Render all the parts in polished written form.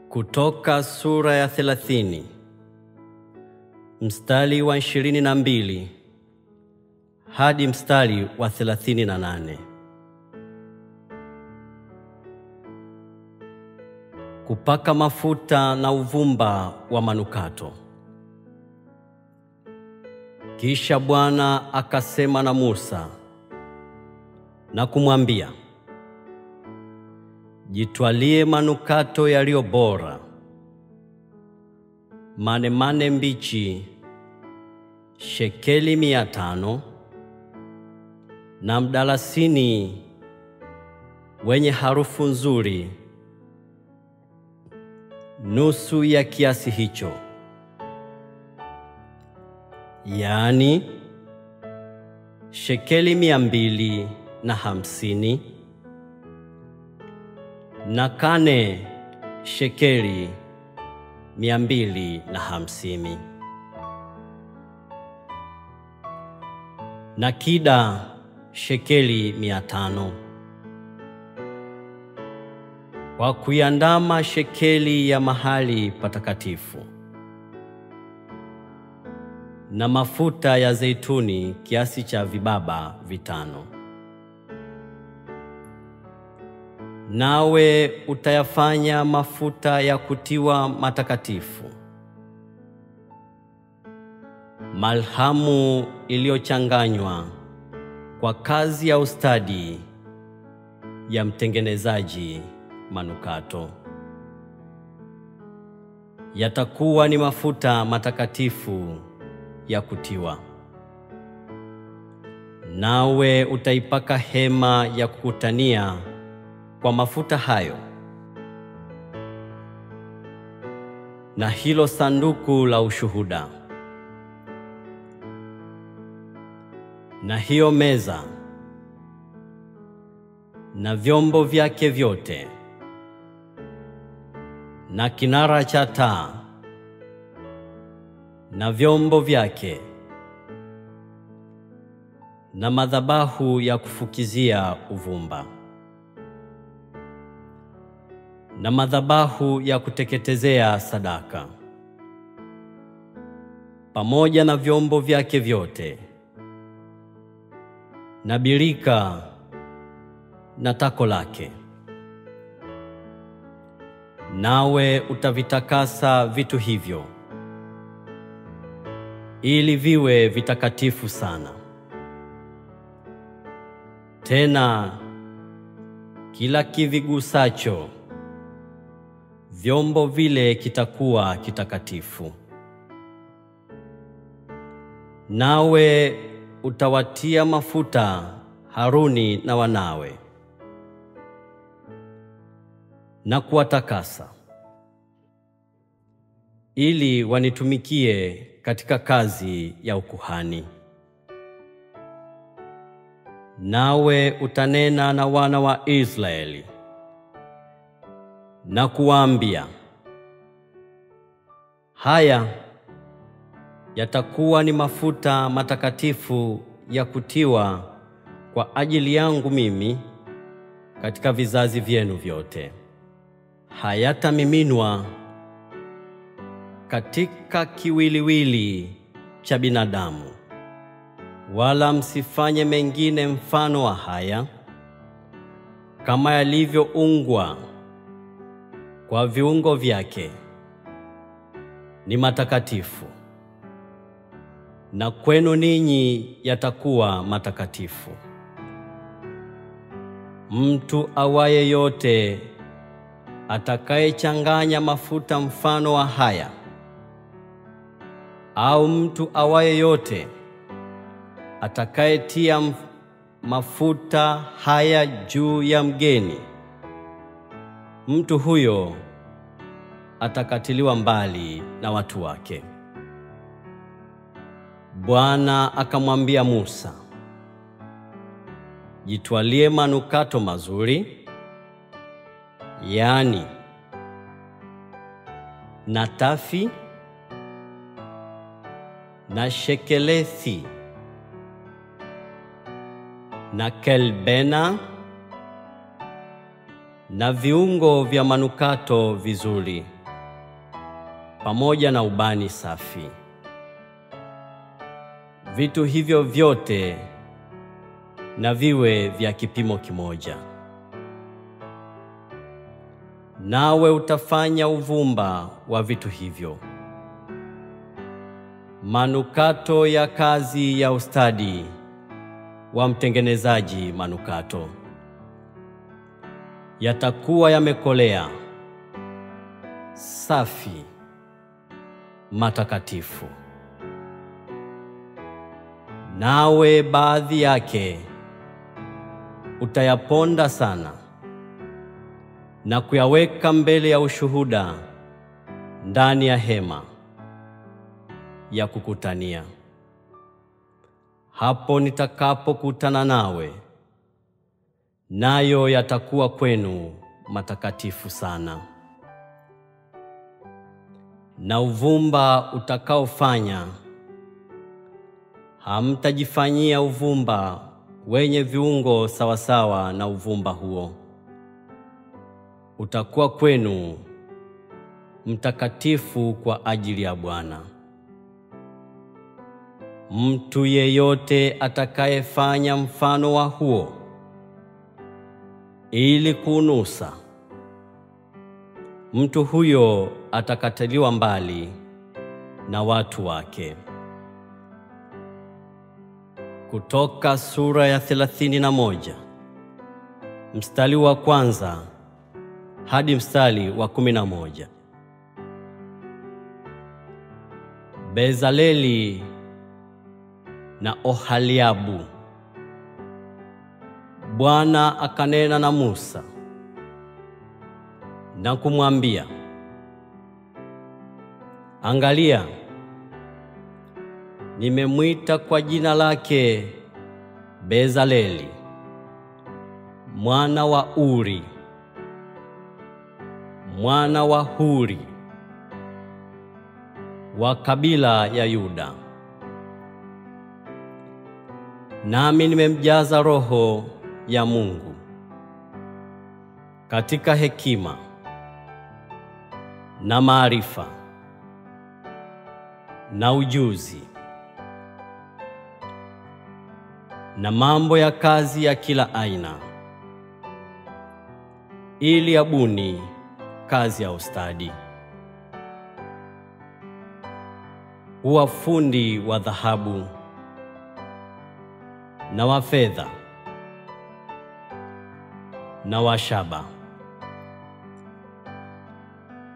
Kutoka sura ya 30 mstari wa 22 hadi mstari wa 38. Kupaka mafuta na uvumba wa manukato. Kisha Bwana akasema na Musa na kumwambia, jitwalie manukato yaliyo bora, manemane mbichi, shekeli 500, na mdalasini wenye harufu nzuri nusu ya kiasi hicho, yaani shekeli 250, na kane shekeli 250, na kida shekeli 500. Kwa kuiandama shekeli ya mahali patakatifu, na mafuta ya zeituni kiasi cha vibaba 5. Nawe utayafanya mafuta ya kutiwa matakatifu, malhamu iliyochanganywa kwa kazi ya ustadi ya mtengenezaji manukato. Yatakuwa ni mafuta matakatifu ya kutiwa. Nawe utaipaka hema ya kukutania kwa mafuta hayo, na hilo sanduku la ushuhuda, na hiyo meza na vyombo vyake vyote, na kinara cha taa na vyombo vyake, na madhabahu ya kufukizia uvumba, na madhabahu ya kuteketezea sadaka, pamoja na vyombo vyake vyote, na birika na tako lake. Nawe utavitakasa vitu hivyo, ili viwe vitakatifu sana. Tena kila kivigusacho vyombo vile kitakuwa kitakatifu. Nawe utawatia mafuta Haruni na wanawe, na kuwatakasa, ili wanitumikie katika kazi ya ukuhani. Nawe utanena na wana wa Israeli na kuwaambia, haya yatakuwa ni mafuta matakatifu ya kutiwa kwa ajili yangu mimi katika vizazi vyenu vyote. Hayatamiminwa katika kiwiliwili cha binadamu, wala msifanye mengine mfano wa haya, kama yalivyoungwa kwa viungo vyake. Ni matakatifu, na kwenu ninyi yatakuwa matakatifu. Mtu awaye yote atakayechanganya mafuta mfano wa haya, au mtu awaye yote atakayetia mafuta haya juu ya mgeni, mtu huyo atakatiliwa mbali na watu wake. Bwana akamwambia Musa, jitwalie manukato mazuri, yaani natafi na shekelethi na kelbena na viungo vya manukato vizuri, pamoja na ubani safi. Vitu hivyo vyote na viwe vya kipimo kimoja. Nawe utafanya uvumba wa vitu hivyo, manukato ya kazi ya ustadi wa mtengenezaji manukato. Yatakuwa yamekolea, safi, matakatifu. Nawe baadhi yake utayaponda sana na kuyaweka mbele ya ushuhuda ndani ya hema ya kukutania. Hapo nitakapokutana nawe, nayo yatakuwa kwenu matakatifu sana. Na uvumba utakaofanya, hamtajifanyia uvumba wenye viungo sawasawa na uvumba huo. Utakuwa kwenu mtakatifu kwa ajili ya Bwana. Mtu yeyote atakayefanya mfano wa huo ili kuunusa, mtu huyo atakatiliwa mbali na watu wake. Kutoka sura ya 31 mstari wa 1 hadi mstari wa 11. Bezaleli na Oholiabu. Bwana akanena na Musa na kumwambia, angalia, nimemwita kwa jina lake Bezaleli mwana wa Uri, mwana wa Huri, wa kabila ya Yuda. Nami nimemjaza roho ya Mungu katika hekima na maarifa na ujuzi na mambo ya kazi ya kila aina, ili abuni kazi ya ustadi. Uwafundi wa dhahabu na wa fedha na wa shaba,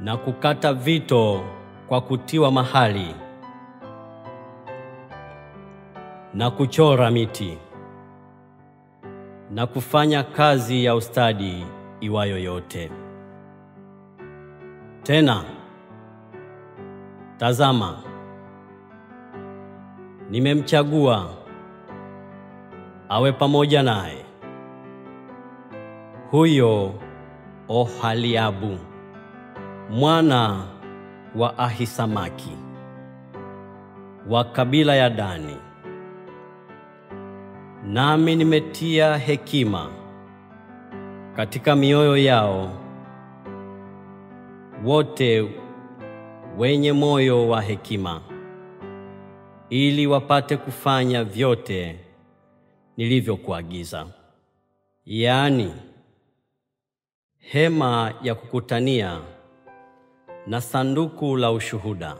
na kukata vito kwa kutiwa mahali, na kuchora miti, na kufanya kazi ya ustadi iwayo yote. Tena, tazama, nimemchagua awe pamoja naye huyo Oholiabu mwana wa Ahisamaki, wa kabila ya Dani. Nami nimetia hekima katika mioyo yao wote wenye moyo wa hekima, ili wapate kufanya vyote nilivyokuagiza, yaani hema ya kukutania na sanduku la ushuhuda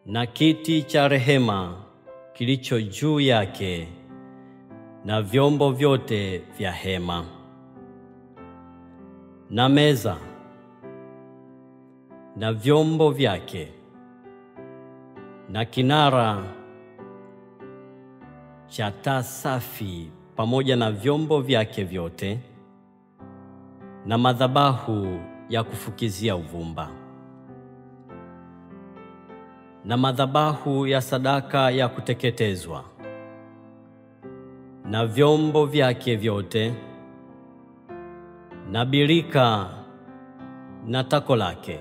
na kiti cha rehema kilicho juu yake na vyombo vyote vya hema na meza na vyombo vyake na kinara cha taa safi pamoja na vyombo vyake vyote na madhabahu ya kufukizia uvumba na madhabahu ya sadaka ya kuteketezwa na vyombo vyake vyote na birika na tako lake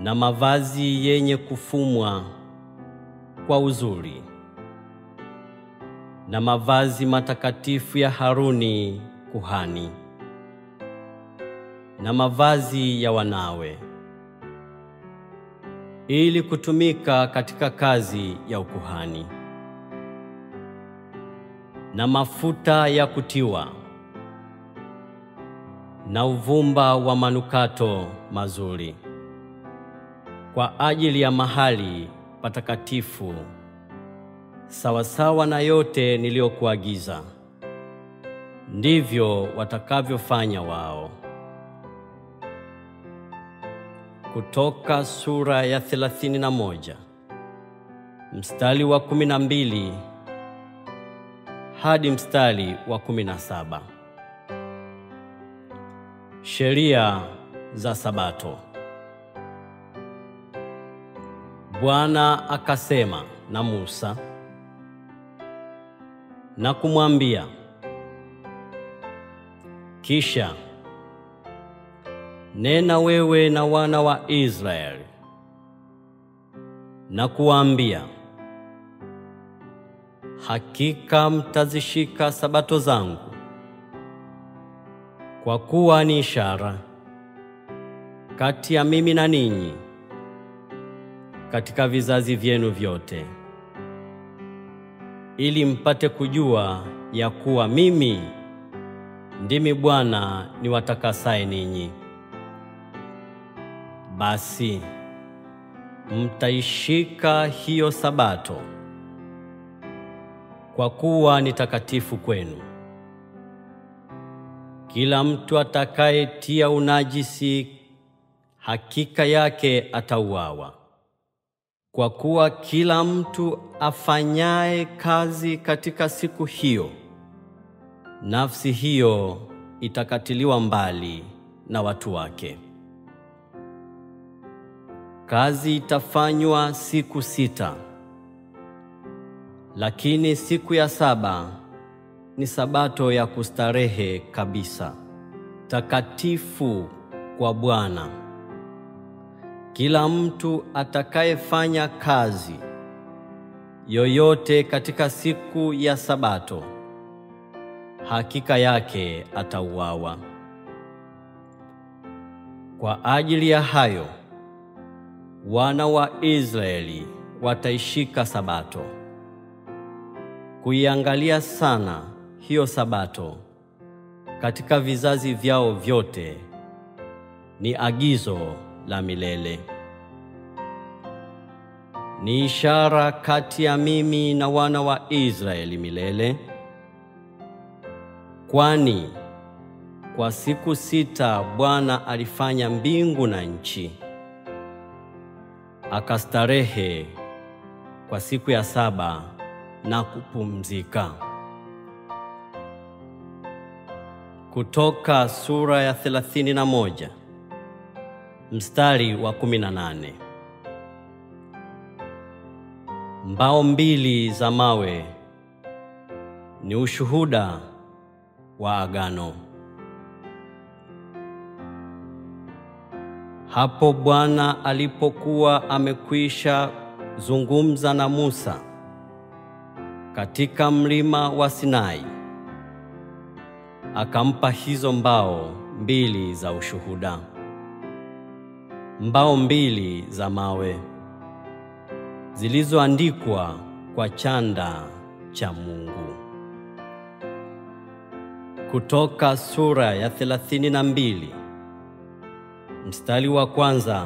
na mavazi yenye kufumwa kwa uzuri na mavazi matakatifu ya Haruni kuhani na mavazi ya wanawe, ili kutumika katika kazi ya ukuhani, na mafuta ya kutiwa, na uvumba wa manukato mazuri, kwa ajili ya mahali patakatifu, sawasawa na yote niliyokuagiza, ndivyo watakavyofanya wao. Kutoka sura ya 31 mstari wa 12 hadi mstari wa 17. Sheria za Sabato. Bwana akasema na Musa na kumwambia, kisha nena wewe na wana wa Israeli na kuwaambia, hakika mtazishika Sabato zangu, kwa kuwa ni ishara kati ya mimi na ninyi katika vizazi vyenu vyote, ili mpate kujua ya kuwa mimi ndimi Bwana niwatakasaye ninyi. Basi mtaishika hiyo Sabato, kwa kuwa ni takatifu kwenu. Kila mtu atakayetia unajisi, hakika yake atauawa. Kwa kuwa kila mtu afanyaye kazi katika siku hiyo, nafsi hiyo itakatiliwa mbali na watu wake. Kazi itafanywa siku 6, lakini siku ya 7 ni Sabato ya kustarehe kabisa, takatifu kwa Bwana. Kila mtu atakayefanya kazi yoyote katika siku ya Sabato, hakika yake atauawa. Kwa ajili ya hayo, wana wa Israeli wataishika Sabato, kuiangalia sana hiyo Sabato katika vizazi vyao vyote. Ni agizo la milele. Ni ishara kati ya mimi na wana wa Israeli milele. Kwani kwa siku 6 Bwana alifanya mbingu na nchi, akastarehe kwa siku ya 7 na kupumzika. Kutoka sura ya 31 mstari wa 18. Mbao 2 za mawe ni ushuhuda wa agano. Hapo Bwana alipokuwa amekwisha zungumza na Musa katika mlima wa Sinai, akampa hizo mbao 2 za ushuhuda, mbao 2 za mawe zilizoandikwa kwa chanda cha Mungu. Kutoka sura ya 32 mstari wa 1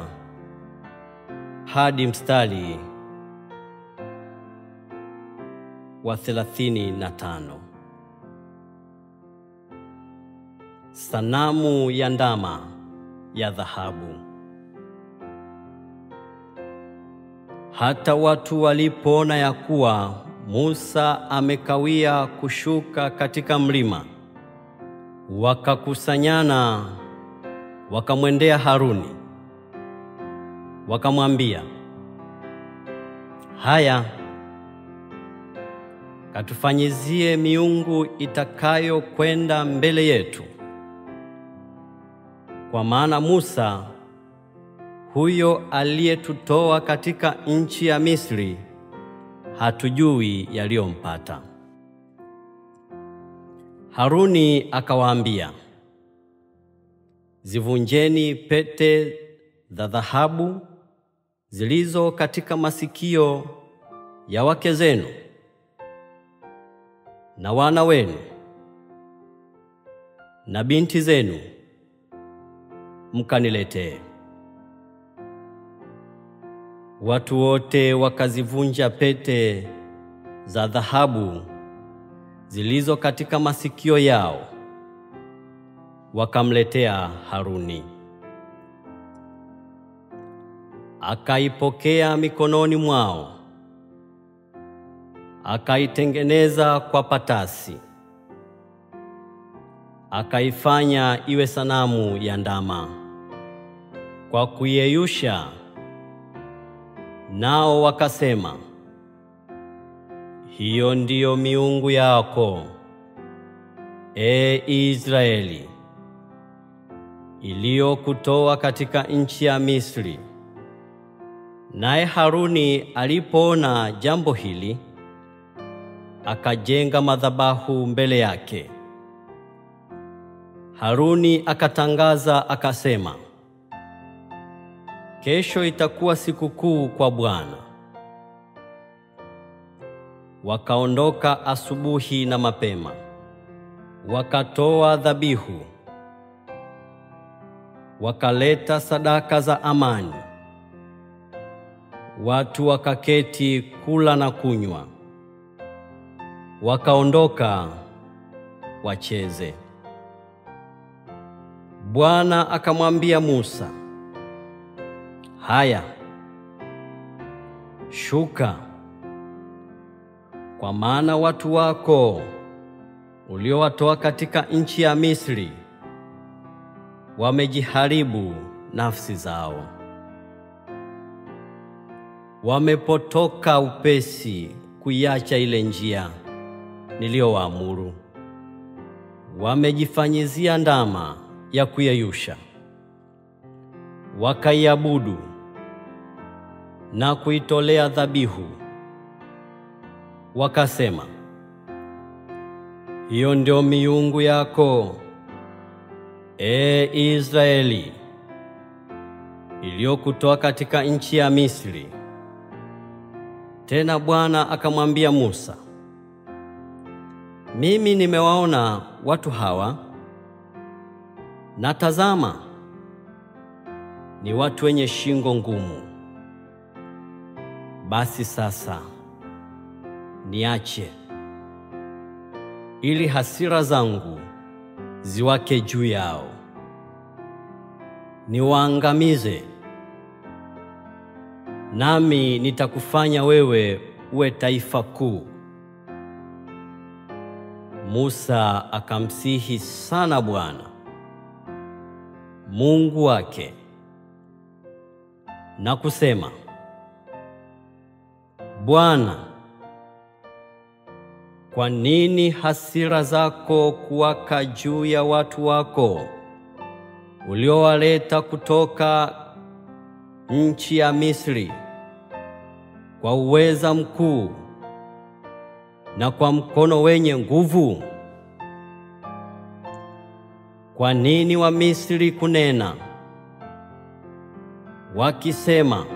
hadi mstari wa 35. Sanamu ya ndama ya dhahabu. Hata watu walipoona ya kuwa Musa amekawia kushuka katika mlima, wakakusanyana, wakamwendea Haruni, wakamwambia, haya, katufanyizie miungu itakayo kwenda mbele yetu, kwa maana Musa huyo aliyetutoa katika nchi ya Misri hatujui yaliyompata. Haruni akawaambia, zivunjeni pete za dhahabu zilizo katika masikio ya wake zenu na wana wenu na binti zenu, mkaniletee. Watu wote wakazivunja pete za dhahabu zilizo katika masikio yao, wakamletea Haruni. Akaipokea mikononi mwao, akaitengeneza kwa patasi, akaifanya iwe sanamu ya ndama kwa kuyeyusha. Nao wakasema, hiyo ndiyo miungu yako, Israeli, iliyokutoa katika nchi ya Misri. Naye Haruni alipoona jambo hili, akajenga madhabahu mbele yake. Haruni akatangaza akasema, kesho itakuwa sikukuu kwa Bwana. Wakaondoka asubuhi na mapema, wakatoa dhabihu, wakaleta sadaka za amani. Watu wakaketi kula na kunywa, wakaondoka wacheze. Bwana akamwambia Musa, haya, shuka, kwa maana watu wako uliowatoa katika nchi ya Misri wamejiharibu nafsi zao. Wamepotoka upesi kuiacha ile njia niliyowaamuru. Wamejifanyizia ndama ya kuyeyusha, wakaiabudu na kuitolea dhabihu. Wakasema, hiyo ndio miungu yako, Israeli, iliyokutoa katika nchi ya Misri. Tena Bwana akamwambia Musa, mimi nimewaona watu hawa, na tazama, ni watu wenye shingo ngumu. Basi sasa niache, ili hasira zangu ziwake juu yao, niwaangamize, nami nitakufanya wewe uwe taifa kuu. Musa akamsihi sana Bwana Mungu wake na kusema, Bwana, kwa nini hasira zako kuwaka juu ya watu wako uliowaleta kutoka nchi ya Misri kwa uweza mkuu na kwa mkono wenye nguvu? Kwa nini wa Misri kunena wakisema,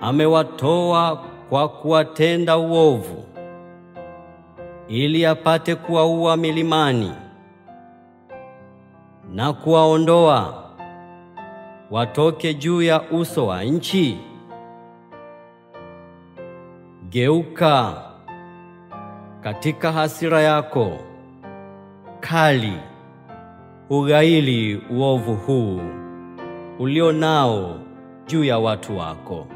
amewatoa kwa kuwatenda uovu, ili apate kuwaua milimani na kuwaondoa watoke juu ya uso wa nchi? Geuka katika hasira yako kali, ughairi uovu huu ulio nao juu ya watu wako.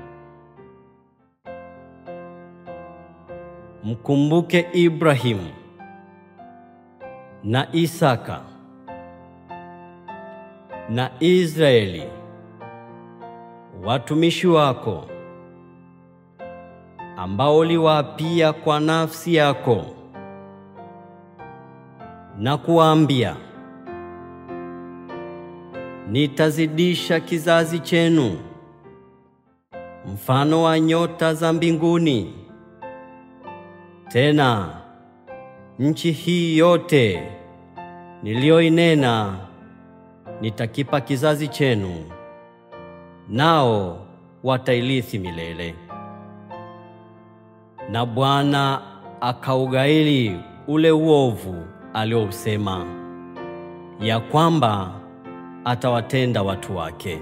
Mkumbuke Ibrahimu na Isaka na Israeli, watumishi wako, ambao uliwaapia kwa nafsi yako na kuambia, nitazidisha kizazi chenu mfano wa nyota za mbinguni. Tena nchi hii yote niliyoinena nitakipa kizazi chenu, nao watailithi milele. Na Bwana akaugaili ule uovu aliousema, ya kwamba atawatenda watu wake.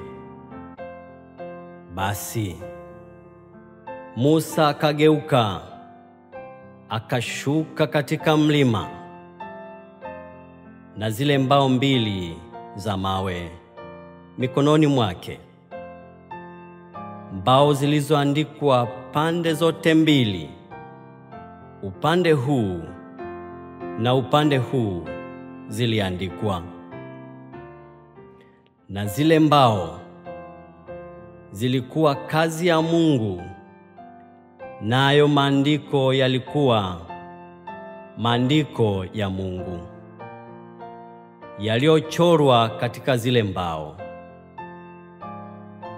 Basi Musa akageuka, akashuka katika mlima, na zile mbao 2 za mawe mikononi mwake, mbao zilizoandikwa pande zote 2, upande huu na upande huu ziliandikwa. Na zile mbao zilikuwa kazi ya Mungu, nayo maandiko yalikuwa maandiko ya Mungu yaliyochorwa katika zile mbao.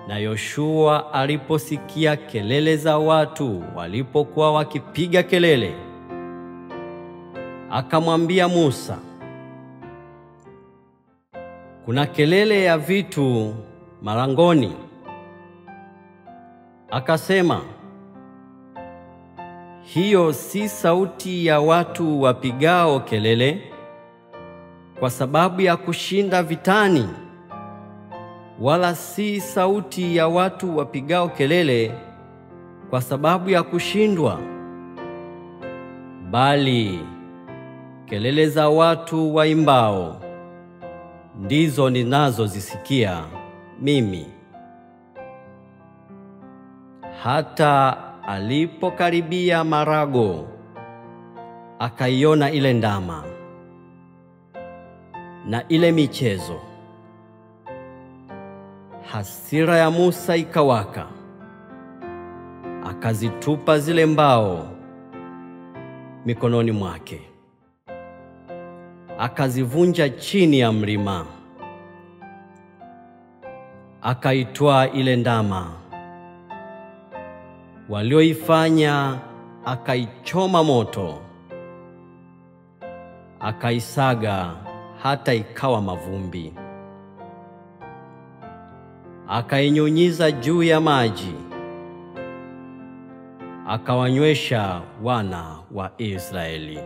Na Yoshua aliposikia kelele za watu walipokuwa wakipiga kelele, akamwambia Musa, kuna kelele ya vitu malangoni. Akasema, hiyo si sauti ya watu wapigao kelele kwa sababu ya kushinda vitani, wala si sauti ya watu wapigao kelele kwa sababu ya kushindwa, bali kelele za watu waimbao ndizo ninazozisikia mimi. Hata alipokaribia marago, akaiona ile ndama na ile michezo. Hasira ya Musa ikawaka, akazitupa zile mbao mikononi mwake, akazivunja chini ya mlima. Akaitwaa ile ndama walioifanya, akaichoma moto, akaisaga hata ikawa mavumbi, akainyunyiza juu ya maji, akawanywesha wana wa Israeli.